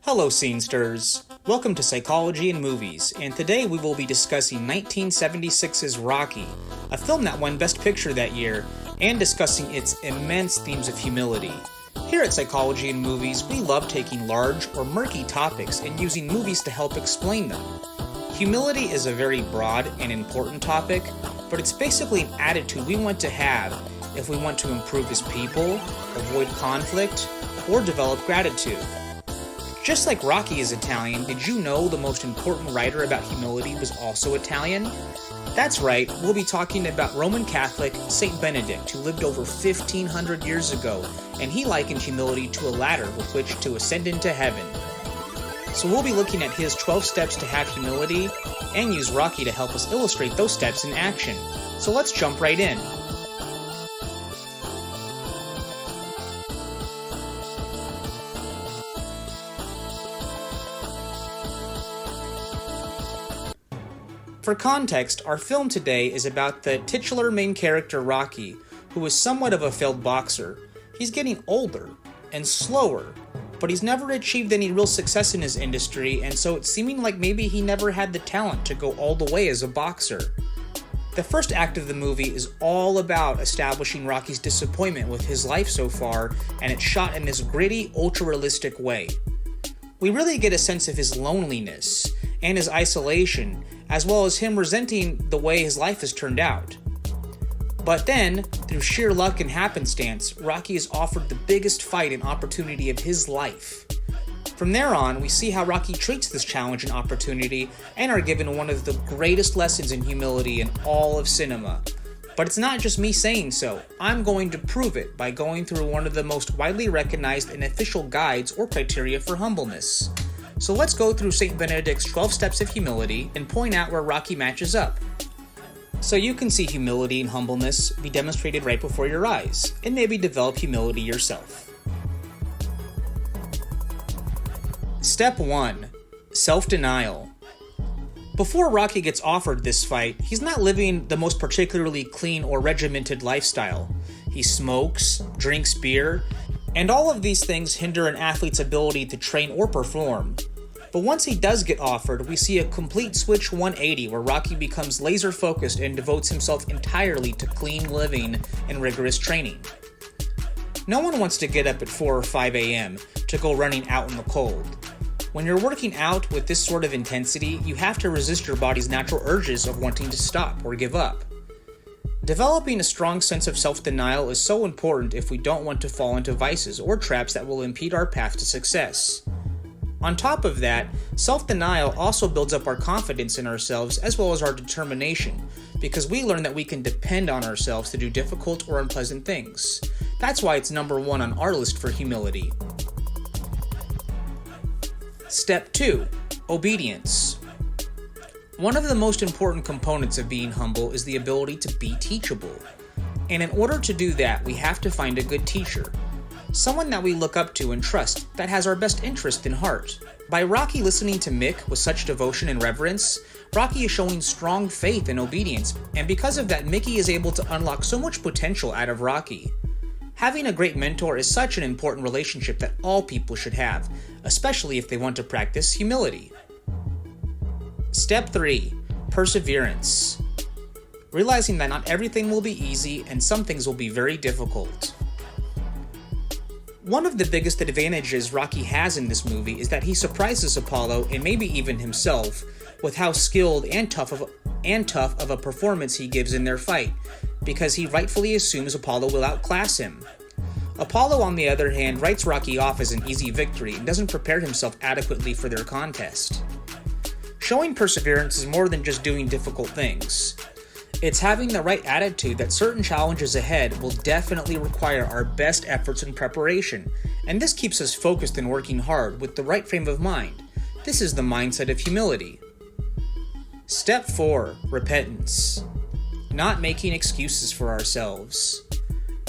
Hello Scenesters! Welcome to Psychology in Movies, and today we will be discussing 1976's Rocky, a film that won Best Picture that year, and discussing its immense themes of humility. Here at Psychology in Movies, we love taking large or murky topics and using movies to help explain them. Humility is a very broad and important topic, but it's basically an attitude we want to have if we want to improve as people, avoid conflict, or develop gratitude. Just like Rocky is Italian, did you know the most important writer about humility was also Italian? That's right, we'll be talking about Roman Catholic Saint Benedict, who lived over 1,500 years ago, and he likened humility to a ladder with which to ascend into heaven. So we'll be looking at his 12 steps to have humility, and use Rocky to help us illustrate those steps in action. So let's jump right in. For context, our film today is about the titular main character Rocky, who is somewhat of a failed boxer. He's getting older and slower, but he's never achieved any real success in his industry, and so it's seeming like maybe he never had the talent to go all the way as a boxer. The first act of the movie is all about establishing Rocky's disappointment with his life so far, and it's shot in this gritty, ultra-realistic way. We really get a sense of his loneliness and his isolation, as well as him resenting the way his life has turned out. But then, through sheer luck and happenstance, Rocky is offered the biggest fight and opportunity of his life. From there on, we see how Rocky treats this challenge and opportunity, and are given one of the greatest lessons in humility in all of cinema. But it's not just me saying so. I'm going to prove it by going through one of the most widely recognized and official guides or criteria for humbleness. So let's go through Saint Benedict's 12 steps of humility and point out where Rocky matches up. So you can see humility and humbleness be demonstrated right before your eyes, and maybe develop humility yourself. Step 1. Self-denial. Before Rocky gets offered this fight, he's not living the most particularly clean or regimented lifestyle. He smokes, drinks beer, and all of these things hinder an athlete's ability to train or perform. But once he does get offered, we see a complete switch 180 where Rocky becomes laser focused and devotes himself entirely to clean living and rigorous training. No one wants to get up at 4 or 5 a.m. to go running out in the cold. When you're working out with this sort of intensity, you have to resist your body's natural urges of wanting to stop or give up. Developing a strong sense of self-denial is so important if we don't want to fall into vices or traps that will impede our path to success. On top of that, self-denial also builds up our confidence in ourselves as well as our determination, because we learn that we can depend on ourselves to do difficult or unpleasant things. That's why it's number 1 on our list for humility. Step 2. Obedience. One of the most important components of being humble is the ability to be teachable. And in order to do that, we have to find a good teacher. Someone that we look up to and trust, that has our best interest in heart. By Rocky listening to Mick with such devotion and reverence, Rocky is showing strong faith and obedience, and because of that, Mickey is able to unlock so much potential out of Rocky. Having a great mentor is such an important relationship that all people should have, especially if they want to practice humility. Step 3. Perseverance. Realizing that not everything will be easy and some things will be very difficult. One of the biggest advantages Rocky has in this movie is that he surprises Apollo, and maybe even himself, with how skilled and tough of a performance he gives in their fight, because he rightfully assumes Apollo will outclass him. Apollo, on the other hand, writes Rocky off as an easy victory and doesn't prepare himself adequately for their contest. Showing perseverance is more than just doing difficult things. It's having the right attitude that certain challenges ahead will definitely require our best efforts and preparation, and this keeps us focused and working hard with the right frame of mind. This is the mindset of humility. Step 4. Repentance. Not making excuses for ourselves.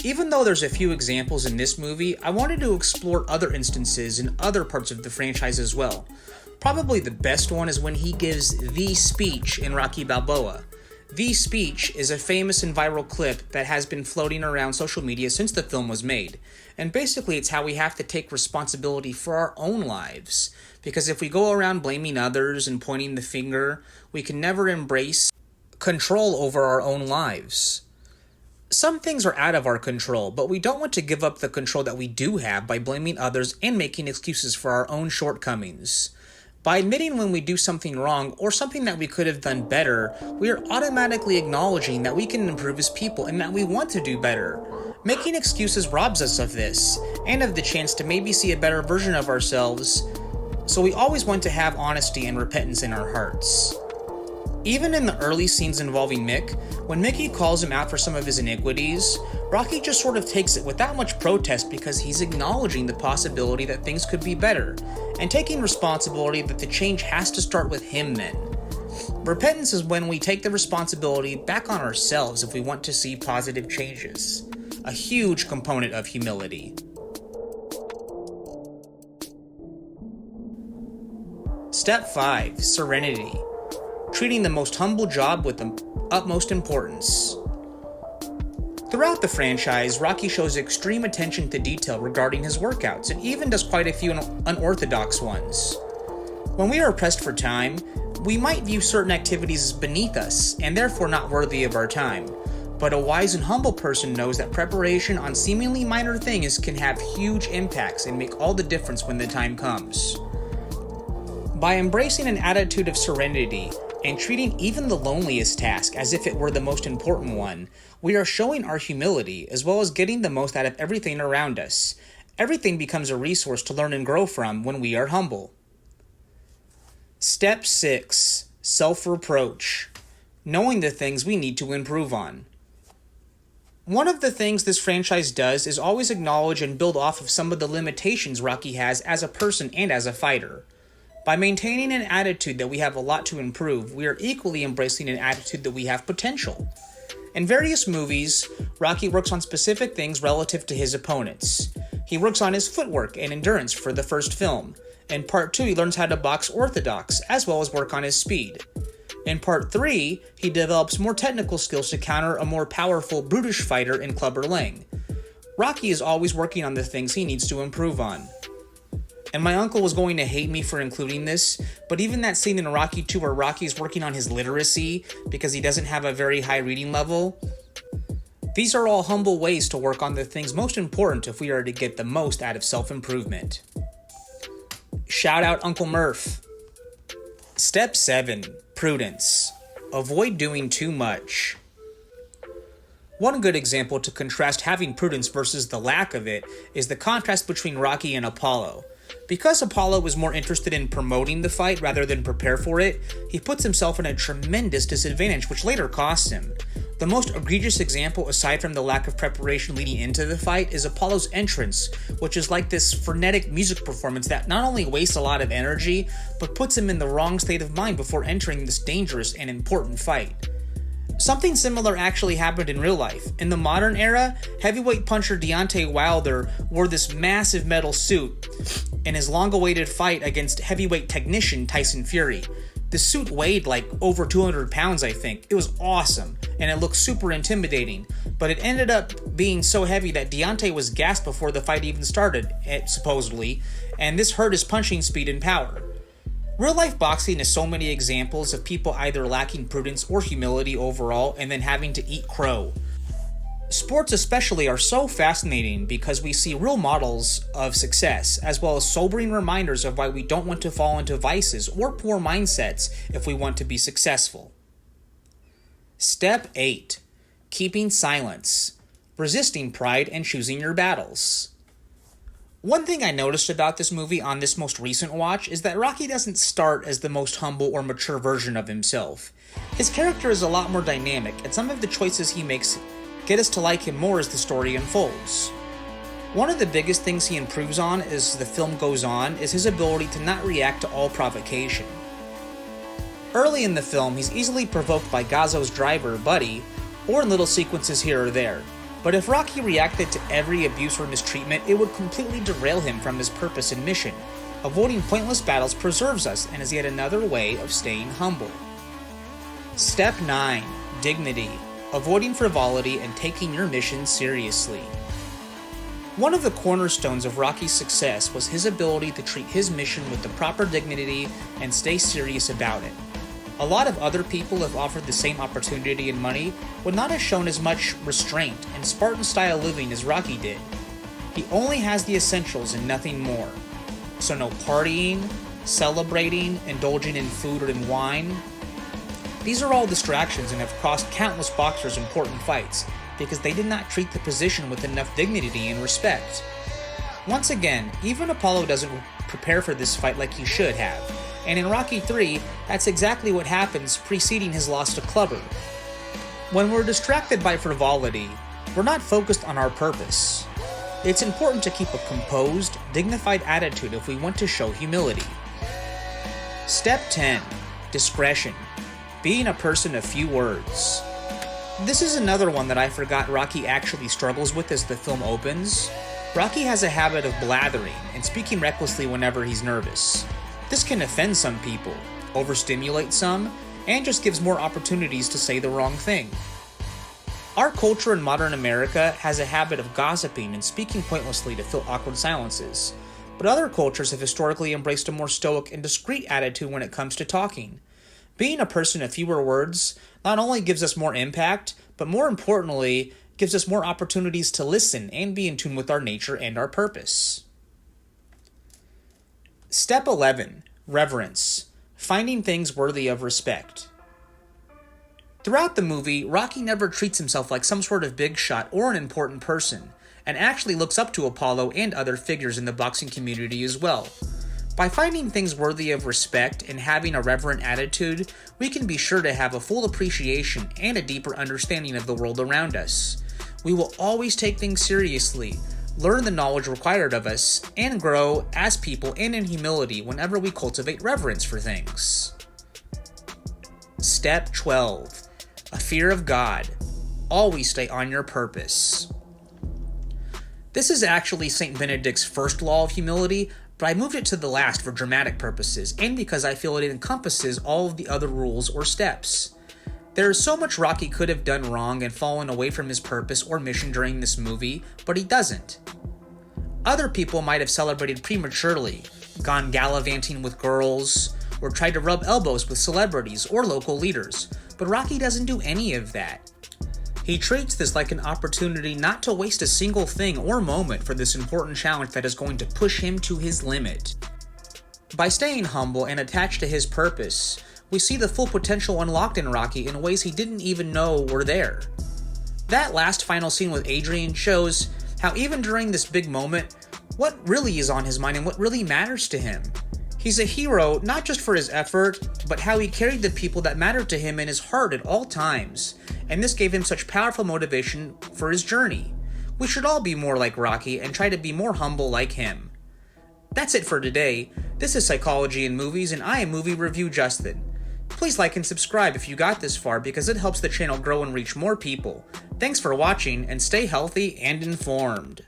Even though there's a few examples in this movie, I wanted to explore other instances in other parts of the franchise as well. Probably the best one is when he gives the speech in Rocky Balboa. The speech is a famous and viral clip that has been floating around social media since the film was made. And basically it's how we have to take responsibility for our own lives. Because if we go around blaming others and pointing the finger, we can never embrace control over our own lives. Some things are out of our control, but we don't want to give up the control that we do have by blaming others and making excuses for our own shortcomings. By admitting when we do something wrong or something that we could have done better, we are automatically acknowledging that we can improve as people and that we want to do better. Making excuses robs us of this, and of the chance to maybe see a better version of ourselves, so we always want to have honesty and repentance in our hearts. Even in the early scenes involving Mick, when Mickey calls him out for some of his iniquities, Rocky just sort of takes it without much protest because he's acknowledging the possibility that things could be better, and taking responsibility that the change has to start with him then. Repentance is when we take the responsibility back on ourselves if we want to see positive changes. A huge component of humility. Step 5. Serenity. Treating the most humble job with the utmost importance. Throughout the franchise, Rocky shows extreme attention to detail regarding his workouts, and even does quite a few unorthodox ones. When we are pressed for time, we might view certain activities as beneath us, and therefore not worthy of our time. But a wise and humble person knows that preparation on seemingly minor things can have huge impacts and make all the difference when the time comes. By embracing an attitude of serenity, and treating even the loneliest task as if it were the most important one, we are showing our humility as well as getting the most out of everything around us. Everything becomes a resource to learn and grow from when we are humble. Step 6. Self-reproach. Knowing the things we need to improve on. One of the things this franchise does is always acknowledge and build off of some of the limitations Rocky has as a person and as a fighter. By maintaining an attitude that we have a lot to improve, we are equally embracing an attitude that we have potential. In various movies, Rocky works on specific things relative to his opponents. He works on his footwork and endurance for the first film. In Part 2, he learns how to box orthodox, as well as work on his speed. In Part 3, he develops more technical skills to counter a more powerful, brutish fighter in Clubber Lang. Rocky is always working on the things he needs to improve on. And my uncle was going to hate me for including this, but even that scene in Rocky 2 where Rocky is working on his literacy because he doesn't have a very high reading level, these are all humble ways to work on the things most important if we are to get the most out of self-improvement. Shout out Uncle Murph. Step 7. Prudence. Avoid doing too much. One good example to contrast having prudence versus the lack of it is the contrast between Rocky and Apollo. Because Apollo was more interested in promoting the fight rather than prepare for it, he puts himself in a tremendous disadvantage, which later costs him. The most egregious example, aside from the lack of preparation leading into the fight, is Apollo's entrance, which is like this frenetic music performance that not only wastes a lot of energy, but puts him in the wrong state of mind before entering this dangerous and important fight. Something similar actually happened in real life. In the modern era, heavyweight puncher Deontay Wilder wore this massive metal suit in his long-awaited fight against heavyweight technician Tyson Fury. The suit weighed like over 200 pounds, I think. It was awesome, and it looked super intimidating, but it ended up being so heavy that Deontay was gassed before the fight even started, supposedly, and this hurt his punching speed and power. Real-life boxing is so many examples of people either lacking prudence or humility overall and then having to eat crow. Sports especially are so fascinating because we see real models of success, as well as sobering reminders of why we don't want to fall into vices or poor mindsets if we want to be successful. Step 8. Keeping silence. Resisting pride and choosing your battles. One thing I noticed about this movie on this most recent watch is that Rocky doesn't start as the most humble or mature version of himself. His character is a lot more dynamic, and some of the choices he makes get us to like him more as the story unfolds. One of the biggest things he improves on as the film goes on is his ability to not react to all provocation. Early in the film, he's easily provoked by Gazzo's driver, Buddy, or in little sequences here or there. But if Rocky reacted to every abuse or mistreatment, it would completely derail him from his purpose and mission. Avoiding pointless battles preserves us and is yet another way of staying humble. Step 9. dignity, avoiding frivolity, and taking your mission seriously. One of the cornerstones of Rocky's success was his ability to treat his mission with the proper dignity and stay serious about it. A lot of other people, if offered the same opportunity and money, would not have shown as much restraint and Spartan-style living as Rocky did. He only has the essentials and nothing more. So no partying, celebrating, indulging in food or in wine. These are all distractions and have cost countless boxers important fights because they did not treat the position with enough dignity and respect. Once again, even Apollo doesn't prepare for this fight like he should have, and in Rocky III, that's exactly what happens preceding his loss to Clubber. When we're distracted by frivolity, we're not focused on our purpose. It's important to keep a composed, dignified attitude if we want to show humility. Step 10. Discretion. Being a person of few words. This is another one that I forgot Rocky actually struggles with as the film opens. Rocky has a habit of blathering and speaking recklessly whenever he's nervous. This can offend some people, overstimulate some, and just gives more opportunities to say the wrong thing. Our culture in modern America has a habit of gossiping and speaking pointlessly to fill awkward silences, but other cultures have historically embraced a more stoic and discreet attitude when it comes to talking. Being a person of fewer words not only gives us more impact, but more importantly, gives us more opportunities to listen and be in tune with our nature and our purpose. Step 11. Reverence. Finding things worthy of respect. Throughout the movie, Rocky never treats himself like some sort of big shot or an important person, and actually looks up to Apollo and other figures in the boxing community as well. By finding things worthy of respect and having a reverent attitude, we can be sure to have a full appreciation and a deeper understanding of the world around us. We will always take things seriously, learn the knowledge required of us, and grow as people and in humility whenever we cultivate reverence for things. Step 12. A fear of God. Always stay on your purpose. This is actually Saint Benedict's first law of humility, but I moved it to the last for dramatic purposes, and because I feel it encompasses all of the other rules or steps. There is so much Rocky could have done wrong and fallen away from his purpose or mission during this movie, but he doesn't. Other people might have celebrated prematurely, gone gallivanting with girls, or tried to rub elbows with celebrities or local leaders, but Rocky doesn't do any of that. He treats this like an opportunity not to waste a single thing or moment for this important challenge that is going to push him to his limit. By staying humble and attached to his purpose, we see the full potential unlocked in Rocky in ways he didn't even know were there. That last final scene with Adrian shows how even during this big moment, what really is on his mind and what really matters to him. He's a hero not just for his effort, but how he carried the people that mattered to him in his heart at all times, and this gave him such powerful motivation for his journey. We should all be more like Rocky and try to be more humble like him. That's it for today. This is Psychology in Movies, and I am Movie Review Justin. Please like and subscribe if you got this far because it helps the channel grow and reach more people. Thanks for watching, and stay healthy and informed.